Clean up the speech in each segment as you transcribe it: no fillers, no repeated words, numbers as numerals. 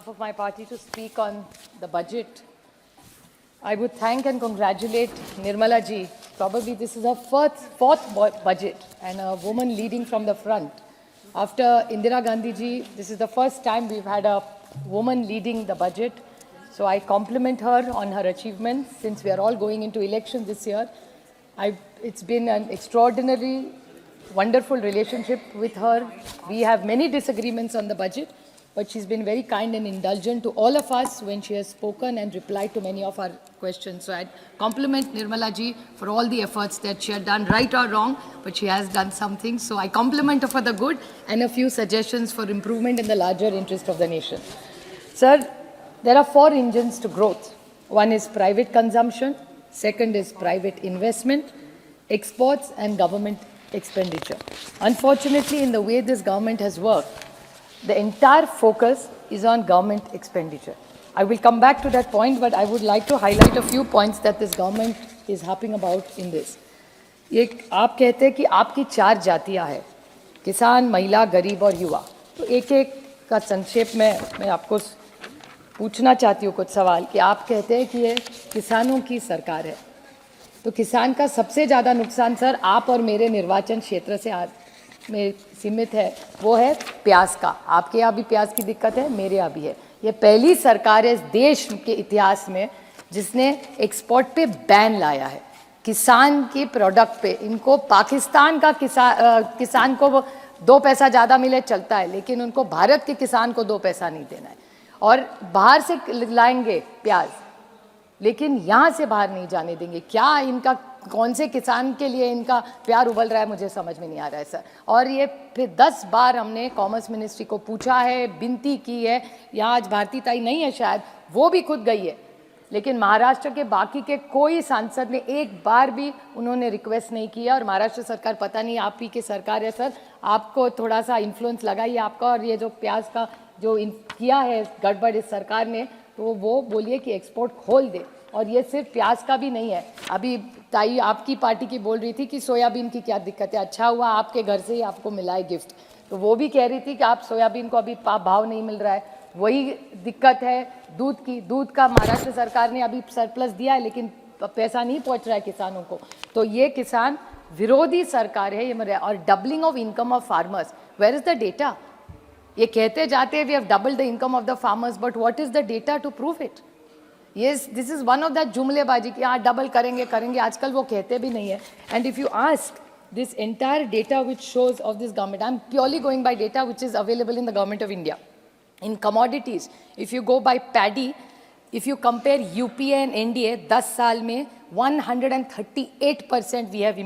Of my party to speak on the budget. I would thank and congratulate Nirmala ji. Probably this is her fourth budget and a woman leading from the front. After Indira Gandhi ji, this is the first time we've had a woman leading the budget. So I compliment her on her achievements since we are all going into elections this year. It's been an extraordinary, wonderful relationship with her. We have many disagreements on the budget, but she's been very kind and indulgent to all of us when she has spoken and replied to many of our questions. So I compliment Nirmala ji for all the efforts that she had done, right or wrong, but she has done something. So I compliment her for the good and a few suggestions for improvement in the larger interest of the nation. Sir, there are 4 engines to growth. One is private consumption, second is private investment, exports and government expenditure. Unfortunately, in the way this government has worked, the entire focus is on government expenditure. I will come back to that point, but I would like to highlight a few points that this government is harping about in this. ये आप कहते हैं कि आपकी 4 जातियां हैं, किसान, महिला, गरीब और युवा. तो एक का संक्षेप में मैं आपको पूछना चाहती हूँ कुछ सवाल कि आप कहते हैं कि ये किसानों की सरकार है. तो किसान का सबसे ज़्यादा नुकसान सर आप और मेरे निर्वाचन क्षेत्र से में सीमित है, वो है प्याज का. आपके यहाँ भी प्याज की दिक्कत है, मेरे यहाँ भी है. ये पहली सरकार है इस देश के इतिहास में जिसने एक्सपोर्ट पे बैन लाया है. किसान के प्रोडक्ट पे इनको पाकिस्तान का किसान को 2 पैसा ज़्यादा मिले चलता है, लेकिन उनको भारत के किसान को 2 पैसा नहीं देना है. और बाहर से लाएंगे प्याज, लेकिन यहाँ से बाहर नहीं जाने देंगे. क्या इनका कौन से किसान के लिए इनका प्यार उबल रहा है, मुझे समझ में नहीं आ रहा है सर. और ये फिर 10 बार हमने कॉमर्स मिनिस्ट्री को पूछा है, विनती की है. यहाँ आज भारती ताई नहीं है, शायद वो भी खुद गई है, लेकिन महाराष्ट्र के बाकी के कोई सांसद ने एक बार भी उन्होंने रिक्वेस्ट नहीं किया. और महाराष्ट्र सरकार, पता नहीं आप ही की सरकार है सर, आपको थोड़ा सा इन्फ्लुएंस लगाइए आपका. और ये जो प्याज का जो किया है गड़बड़ इस सरकार ने, तो वो बोलिए कि एक्सपोर्ट खोल दे. और ये सिर्फ प्याज का भी नहीं है. अभी ताई आपकी पार्टी की बोल रही थी कि सोयाबीन की क्या दिक्कत है. अच्छा हुआ आपके घर से ही आपको मिला है गिफ्ट. तो वो भी कह रही थी कि आप सोयाबीन को अभी भाव नहीं मिल रहा है. वही दिक्कत है दूध की. दूध का महाराष्ट्र सरकार ने अभी सरप्लस दिया है, लेकिन पैसा नहीं पहुंच रहा है किसानों को. तो ये किसान विरोधी सरकार है ये. और doubling of income of farmers, where is the data? ये कहते जाते हैं we have doubled the income of the farmers, but what is the data to prove it? Yes, this is one of that जुमलेबाजी कि हाँ double करेंगे. आजकल वो कहते भी नहीं है. And if you ask this entire data which shows of this government, I'm purely going by data which is available in the government of India. In commodities, if you go by paddy, if you compare UPA and NDA, 10 साल में 138% we have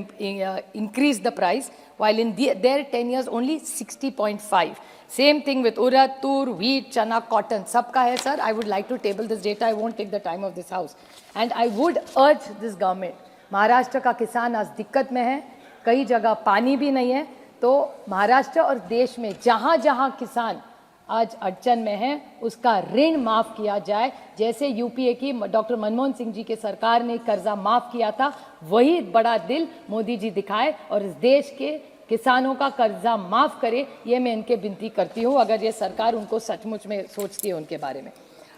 increased the price, while in their 10 years only 60.5. Same thing with urad, tur, wheat, chana, cotton. सबका है sir. I would like to table this data. I won't take the time of this house. And I would urge this government. Maharashtra का किसान आज दिक्कत में है. कई जगह पानी भी नहीं है. तो महाराष्ट्र और देश में जहाँ जहाँ किसान आज अड़चन में है, उसका ऋण माफ़ किया जाए. जैसे यूपीए की डॉक्टर मनमोहन सिंह जी के सरकार ने कर्जा माफ़ किया था, वही बड़ा दिल मोदी जी दिखाए और इस देश के किसानों का कर्जा माफ़ करे. ये मैं इनके विनती करती हूँ, अगर ये सरकार उनको सचमुच में सोचती है उनके बारे में.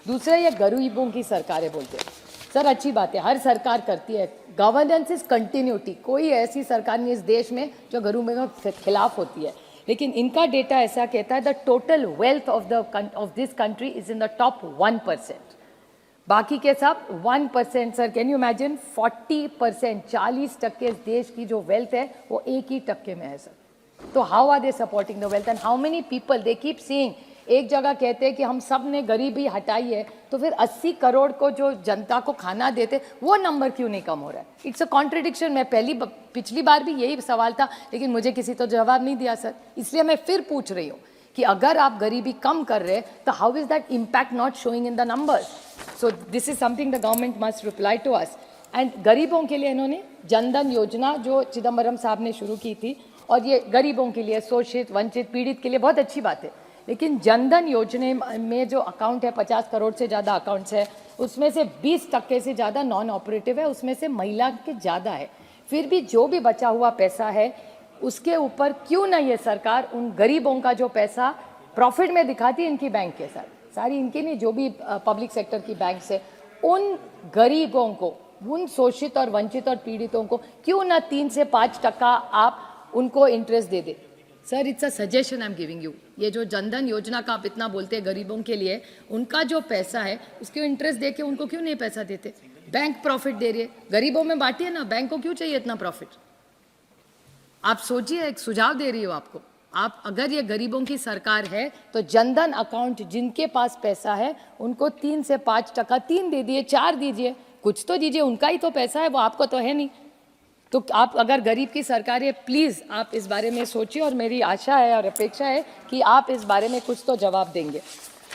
दूसरा, ये गरीबों की सरकार है बोलते हैं सर. अच्छी बात है, हर सरकार करती है. Governance is continuity. कोई ऐसी सरकार नहीं इस देश में जो गरीबों के खिलाफ होती है. लेकिन इनका डेटा ऐसा कहता है the total wealth of this country is in the top 1%. बाकी के सब 1%. सर कैन यू इमेजिन 40%, 40% इस देश की जो वेल्थ है वो 1% में है सर. तो how are they supporting the wealth and how many people they keep seeing. एक जगह कहते हैं कि हम सब ने गरीबी हटाई है, तो फिर 80 करोड़ को जो जनता को खाना देते वो नंबर क्यों नहीं कम हो रहा है? It's a contradiction. मैं पिछली बार भी यही सवाल था, लेकिन मुझे किसी तो जवाब नहीं दिया सर. इसलिए मैं फिर पूछ रही हूँ कि अगर आप गरीबी कम कर रहे हैं तो how is that impact not showing in the numbers? So this is something the government must reply to us. And गरीबों के लिए इन्होंने जनधन योजना जो चिदम्बरम साहब ने शुरू की थी, और ये गरीबों के लिए, शोषित, वंचित, पीड़ित के लिए बहुत अच्छी बात है. लेकिन जनधन योजना में जो अकाउंट है, 50 करोड़ से ज़्यादा अकाउंट्स है, उसमें से 20% से ज़्यादा नॉन ऑपरेटिव है, उसमें से महिला के ज़्यादा है. फिर भी जो भी बचा हुआ पैसा है उसके ऊपर क्यों ना ये सरकार उन गरीबों का जो पैसा प्रॉफिट में दिखाती है इनकी बैंक के साथ, सारी इनके नहीं, जो भी पब्लिक सेक्टर की बैंक्स है, उन गरीबों को, उन शोषित और वंचित और पीड़ितों को क्यों ना 3 से 5% आप उनको interest they they. Sir, it's a suggestion I am giving you. ये जो जनधन योजना का आप इतना बोलते हैं गरीबों के लिए, उनका जो पैसा है उसके इंटरेस्ट दे के उनको क्यों नहीं पैसा देते? बैंक प्रॉफिट दे रही है, गरीबों में बांटिए ना, बैंक को क्यों चाहिए इतना प्रॉफिट? आप सोचिए, एक सुझाव दे रही हो आपको। आप अगर ये गरीबों की सरकार है तो जनधन अकाउंट जिनके पास पैसा है उनको 3 से 5%, 3 दे दिए, 4 दीजिए, कुछ तो दीजिए, उनका ही तो पैसा है, वो आपको तो है नहीं। तो आप अगर गरीब की सरकार है, प्लीज़ आप इस बारे में सोचिए, और मेरी आशा है और अपेक्षा है कि आप इस बारे में कुछ तो जवाब देंगे।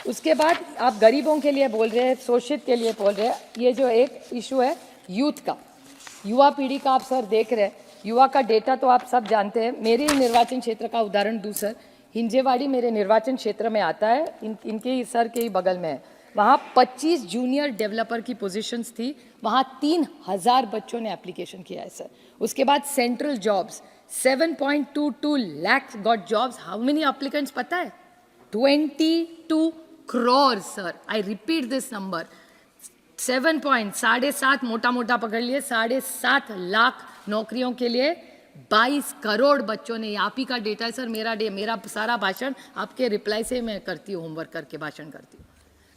उसके बाद आप गरीबों के लिए बोल रहे हैं, शोषित के लिए बोल रहे हैं, ये जो एक इशू है यूथ का, युवा पीढ़ी का, आप सर देख रहे हैं, युवा का डेटा तो आप सब जानते हैं। मेरे निर्वाचन क्षेत्र का उदाहरण दूं सर, हिंजेवाड़ी मेरे निर्वाचन क्षेत्र में आता है, इनके ही सर के ही बगल में है। वहाँ 25 जूनियर डेवलपर की पोजीशंस थी, वहाँ 3000 बच्चों ने एप्लीकेशन किया है सर। उसके बाद central jobs 7.22 lakh got jobs. How many applicants पता है? 22 crore sir. I repeat this number, 7.7 मोटा मोटा पकड़ लिए, 7.5 लाख नौकरियों के लिए 22 करोड़ बच्चों ने। आप ही का डेटा है सर, मेरा सारा भाषण आपके रिप्लाई से मैं करती हूँ, होमवर्क करके भाषण करती हूँ।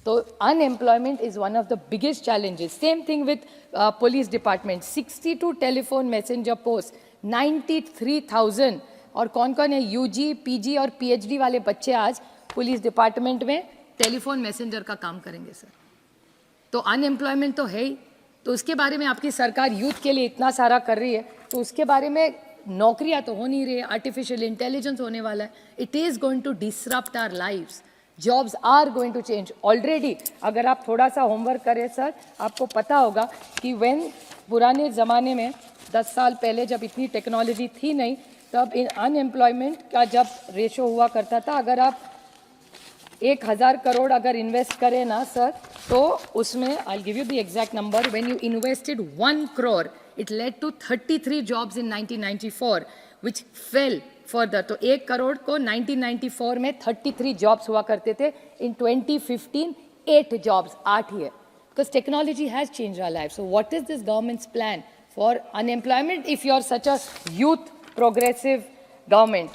तो unemployment is one of the biggest challenges. Same thing with police department, 62 telephone messenger post, 93,000। और कौन कौन है यूजी, पीजी और पीएचडी वाले बच्चे आज पुलिस डिपार्टमेंट में टेलीफोन मैसेंजर का काम करेंगे सर। तो अनएम्प्लॉयमेंट तो है ही, तो उसके बारे में आपकी सरकार यूथ के लिए इतना सारा कर रही है, तो उसके बारे में नौकरियां तो हो नहीं रही है, आर्टिफिशियल इंटेलिजेंस होने वाला है, it is going to disrupt our lives, jobs are going to change already. अगर आप थोड़ा सा होमवर्क करें सर, आपको पता होगा कि व्हेन पुराने ज़माने में 10 साल पहले जब इतनी टेक्नोलॉजी थी नहीं, तब इन अनएम्प्लॉयमेंट का जब रेशो हुआ करता था, अगर आप 1000 करोड़ अगर इन्वेस्ट करें ना सर, तो उसमें I give you the exact number, when you invested 1 crore it led to 33 jobs in 1994 which fell further. तो 1 करोड़ को 1994 में 33 जॉब्स हुआ करते थे, इन 2015 8 जॉब्स, 8 ही है, because technology has change our life. So what is this government's plan for unemployment if you are such a youth progressive government?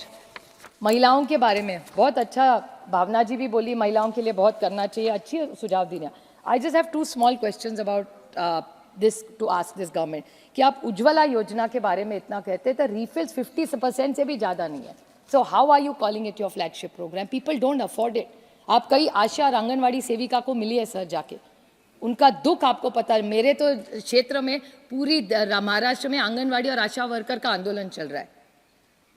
महिलाओं के बारे में बहुत अच्छा भावना जी भी बोली, महिलाओं के लिए बहुत करना चाहिए, अच्छी सुझाव दी। I just have 2 small questions about this to ask this government, कि आप उज्ज्वला योजना के बारे में इतना कहते हैं, तो रिफिल्स 50% से भी ज़्यादा नहीं है। So how are you calling it your flagship programme? People don't afford it. आप कई आशा और आंगनवाड़ी सेविका को मिली है सर जाके, उनका दुख आपको पता है। मेरे तो क्षेत्र में पूरी महाराष्ट्र में आंगनवाड़ी और आशा वर्कर का आंदोलन चल रहा है,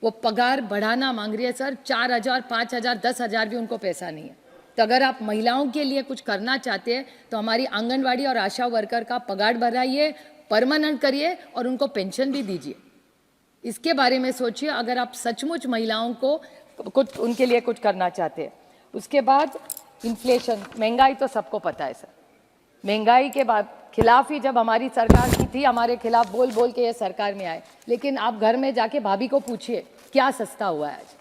वो पगार बढ़ाना मांग रही है सर, 4,000, 5,000, 10,000 भी उनको पैसा नहीं है। तो अगर आप महिलाओं के लिए कुछ करना चाहते हैं तो हमारी आंगनवाड़ी और आशा वर्कर का पगार बढ़ाइए, परमानेंट करिए और उनको पेंशन भी दीजिए। इसके बारे में सोचिए, अगर आप सचमुच महिलाओं को कुछ उनके लिए कुछ करना चाहते हैं। उसके बाद इन्फ्लेशन, महंगाई तो सबको पता है सर, महंगाई के बाद खिलाफ ही जब हमारी सरकार की थी, हमारे खिलाफ बोल बोल के ये सरकार में आए। लेकिन आप घर में जाके भाभी को पूछिए क्या सस्ता हुआ है आज,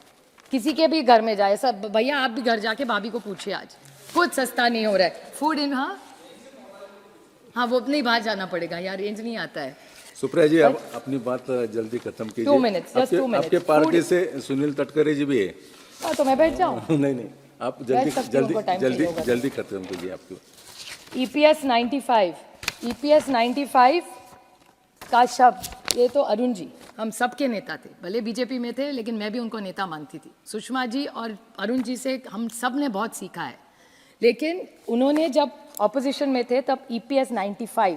किसी के भी घर में जाए सब, भैया आप भी घर जाके भाभी को पूछिए, आज कुछ सस्ता नहीं हो रहा है। फूड इन हाँ वो नहीं, बाहर जाना पड़ेगा यार, रेंज नहीं आता है। सुप्रिया जी, आप अपनी बात जल्दी खत्म कीजिए। 2 मिनट्स, जस्ट 2 मिनट्स। आपके पार्टी से सुनील तटकरे जी भी है। हाँ तो मैं बैठ जाऊँ? नहीं, आप जल्दी खत्म कीजिए। आपको EPS 95 का शब्द, ये तो अरुण जी हम सबके नेता थे, भले बीजेपी में थे लेकिन मैं भी उनको नेता मानती थी। सुषमा जी और अरुण जी से हम सब ने बहुत सीखा है, लेकिन उन्होंने जब ऑपोजिशन में थे तब EPS 95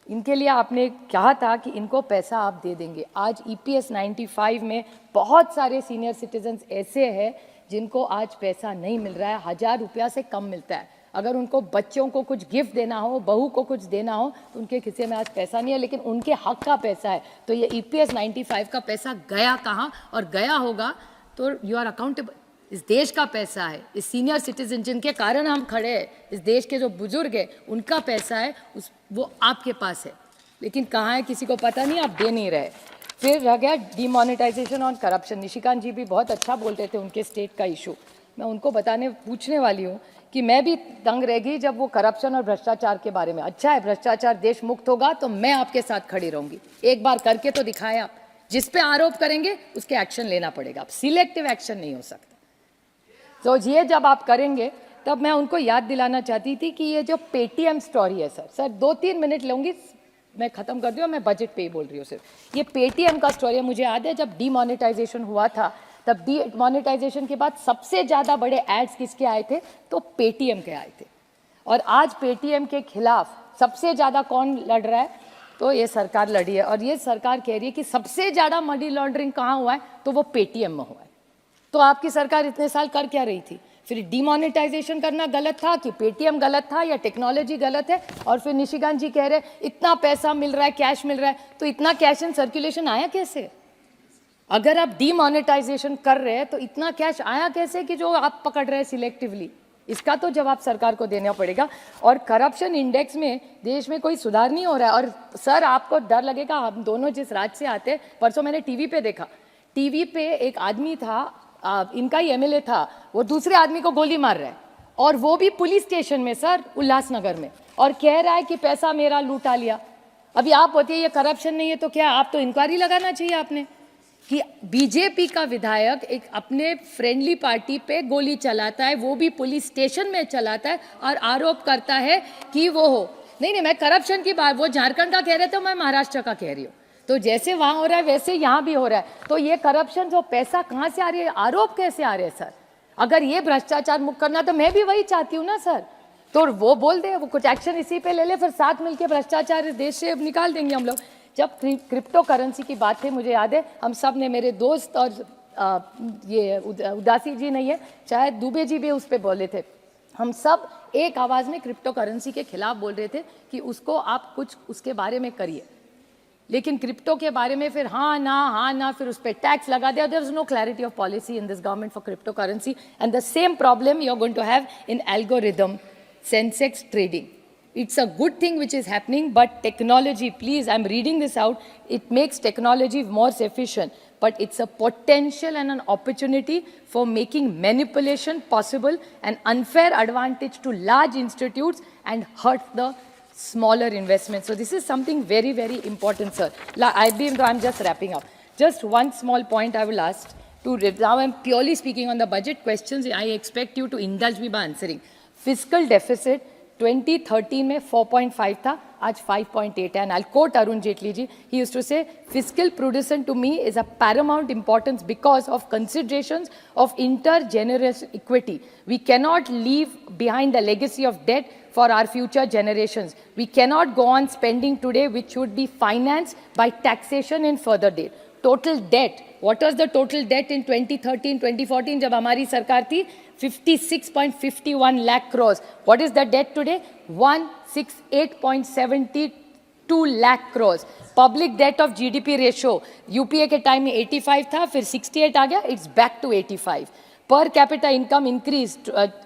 इनके लिए आपने कहा था कि इनको पैसा आप दे देंगे। आज EPS 95 में बहुत सारे सीनियर सिटीजन्स ऐसे हैं जिनको आज पैसा नहीं मिल रहा है, 1000 रुपया से कम मिलता है। अगर उनको बच्चों को कुछ गिफ्ट देना हो, बहू को कुछ देना हो, तो उनके खिस्से में आज पैसा नहीं है, लेकिन उनके हक का पैसा है। तो ये EPS 95 का पैसा गया कहाँ, और गया होगा तो यू आर अकाउंटेबल। इस देश का पैसा है, इस सीनियर सिटीजन जिनके कारण हम खड़े हैं, इस देश के जो बुजुर्ग हैं, उनका पैसा है, वो आपके पास है, लेकिन कहाँ है किसी को पता नहीं, आप दे नहीं रहे। फिर रह गया डिमोनेटाइजेशन और करप्शन। निशिकांत जी भी बहुत अच्छा बोलते थे, उनके स्टेट का इशू। मैं उनको पूछने वाली हूँ कि मैं भी दंग रह गई जब वो करप्शन और भ्रष्टाचार के बारे में। अच्छा है, भ्रष्टाचार देश मुक्त होगा तो मैं आपके साथ खड़ी रहूंगी। एक बार करके तो दिखाएं आप। जिस पे आरोप करेंगे उसके एक्शन लेना पड़ेगा, अब सिलेक्टिव एक्शन नहीं हो सकता। तो ये जब आप करेंगे तब मैं उनको याद दिलाना चाहती थी कि ये जो पेटीएम स्टोरी है सर 2-3 मिनट लूंगी, मैं खत्म कर दूँ, मैं बजट पे ही बोल रही हूँ सिर्फ। ये पेटीएम का स्टोरी है। मुझे याद है जब डीमोनेटाइजेशन हुआ था, तब डीमोनेटाइजेशन के बाद सबसे ज़्यादा बड़े एड्स किसके आए थे? तो पेटीएम के आए थे। और आज पेटीएम के खिलाफ सबसे ज़्यादा कौन लड़ रहा है? तो ये सरकार लड़ी है। और ये सरकार कह रही है कि सबसे ज़्यादा मनी लॉन्ड्रिंग कहाँ हुआ है? तो वो पेटीएम में हुआ है। तो आपकी सरकार इतने साल कर क्या रही थी? फिर डीमोनेटाइजेशन करना गलत था कि पेटीएम गलत था या टेक्नोलॉजी गलत है? और फिर निशिकांत जी कह रहे इतना पैसा मिल रहा है, कैश मिल रहा है, तो इतना कैश इन सर्कुलेशन आया कैसे? अगर आप डीमोनेटाइजेशन कर रहे हैं तो इतना कैश आया कैसे कि जो आप पकड़ रहे हैं सिलेक्टिवली? इसका तो जवाब सरकार को देना पड़ेगा। और करप्शन इंडेक्स में देश में कोई सुधार नहीं हो रहा है। और सर आपको डर लगेगा, हम दोनों जिस राज्य से आते हैं, परसों मैंने टीवी पे देखा, टीवी पे एक आदमी था, इनका ही एमएलए था, वो दूसरे आदमी को गोली मार रहा है, और वो भी पुलिस स्टेशन में सर, उल्लासनगर में, और कह रहा है कि पैसा मेरा लूटा लिया। अभी आप बोलते ये करप्शन नहीं है तो क्या? आप तो इंक्वायरी लगाना चाहिए आपने कि बीजेपी का विधायक एक अपने फ्रेंडली पार्टी पे गोली चलाता है, वो भी पुलिस स्टेशन में चलाता है, और आरोप करता है कि वो हो। नहीं, मैं करप्शन की बात, वो झारखंड का कह रहे थे, मैं महाराष्ट्र का कह रही हूँ। तो जैसे वहाँ हो रहा है वैसे यहाँ भी हो रहा है। तो ये करप्शन, जो पैसा कहाँ से आ रही है, आरोप कैसे आ रहे हैं सर? अगर ये भ्रष्टाचार मुक्त करना, तो मैं भी वही चाहती हूँ ना सर। तो वो बोल दे, वो कुछ एक्शन इसी पे ले ले, फिर साथ मिलके भ्रष्टाचार इस देश से निकाल देंगे हम लोग। जब क्रिप्टो करेंसी की बात थी, मुझे याद है हम सब ने, मेरे दोस्त और ये उदासी जी नहीं है, शायद दुबे जी भी उस पर बोले थे, हम सब एक आवाज़ में क्रिप्टो करेंसी के खिलाफ बोल रहे थे कि उसको आप कुछ उसके बारे में करिए। लेकिन क्रिप्टो के बारे में फिर हाँ ना, फिर उस पर टैक्स लगा दिया। There is no clarity of policy in this government for crypto currency, and the same problem you are going to have in algorithm Sensex trading. It's a good thing which is happening, but technology, please, I'm reading this out, it makes technology more efficient, but it's a potential and an opportunity for making manipulation possible, an unfair advantage to large institutes and hurt the smaller investments. So this is something very, very important, sir. I'm just wrapping up. Just one small point I will ask. Now I'm purely speaking on the budget questions. I expect you to indulge me by answering. Fiscal deficit 2013 में 4.5 था, आज 5.8 है. And I'll quote Arun Jaitley ji. He used to say, fiscal prudence to me is a paramount importance because of considerations of intergenerational equity. We cannot leave behind a legacy of debt for our future generations. We cannot go on spending today which should be financed by taxation in further debt. Total debt. What was the total debt in 2013, 2014 जब हमारी सरकार थी? 56.51 lakh crores. What is the debt today? 168.72 lakh crores. Public debt of GDP ratio UPA के time में 85 था, फिर 68 आ गया, it's back to 85. Per capita income increase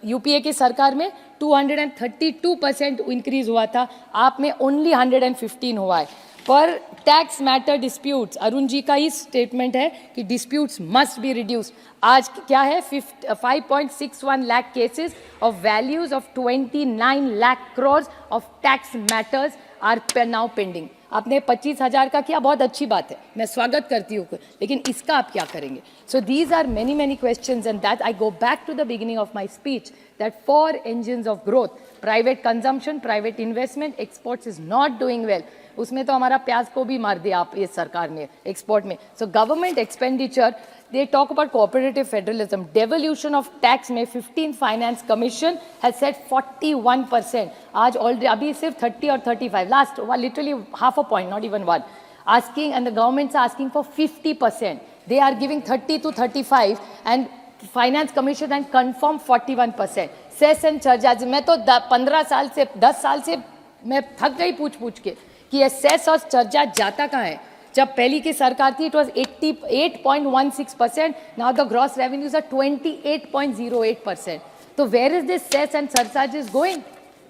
UPA की सरकार में 232% इंक्रीज हुआ था, आप में ओनली 115 हुआ है. पर tax matter disputes, Arun ji का ही स्टेटमेंट है कि डिस्प्यूट्स मस्ट बी रिड्यूस्ड. आज क्या है? 5.61 lakh cases of values of 29 lakh crore of tax matters are now pending. आपने 25,000 का किया, बहुत अच्छी बात है, मैं स्वागत करती हूँ, लेकिन इसका आप क्या करेंगे? So these are many questions, and that I go back to the beginning of my speech that 4 engines of growth, private consumption, private investment, exports is not doing well. उसमें तो हमारा प्याज को भी मार दिया आप, ये सरकार ने एक्सपोर्ट में. So government expenditure, they talk about cooperative federalism. Devolution of tax में 15th Finance Commission has said 41%. आज already अभी सिर्फ 30 और 35. Last literally half a point, not even one. Asking, and the governments are asking for 50%. They are giving 30 to 35, and Finance Commission and confirm 41%. Cess and charges. मैं तो 15 साल से 10 साल से मैं थक गई पूछ के कि ये सेस और चर्चा जाता कहाँ है. जब पहली की सरकार थी, it was 88.16%. Now the gross revenues are 28.08%. तो where is this cess and surcharges going?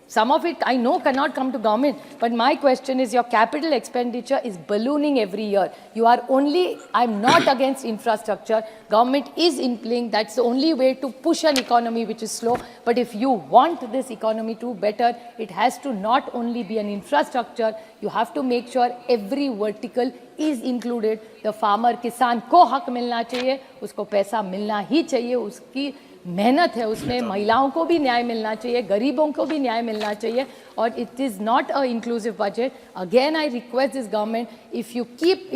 Some of it I know cannot come to government, but my question is your capital expenditure is ballooning every year. You are only, I'm not against infrastructure. Government is implying that's the only way to push an economy which is slow. But if you want this economy to better, it has to not only be an infrastructure, you have to make sure every vertical is included. The farmer, किसान को हक मिलना चाहिए, उसको पैसा मिलना ही चाहिए, उसकी मेहनत है उसमें, महिलाओं को भी न्याय मिलना चाहिए, गरीबों को भी न्याय मिलना चाहिए. और it is not a inclusive budget. Again, I request this government, if you keep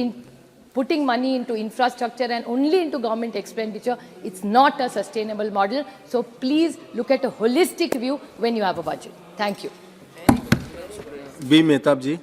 putting money into infrastructure and only into government expenditure, it's not a sustainable model. So please look at a holistic view when you have a budget. Thank you. B Mahtab ji.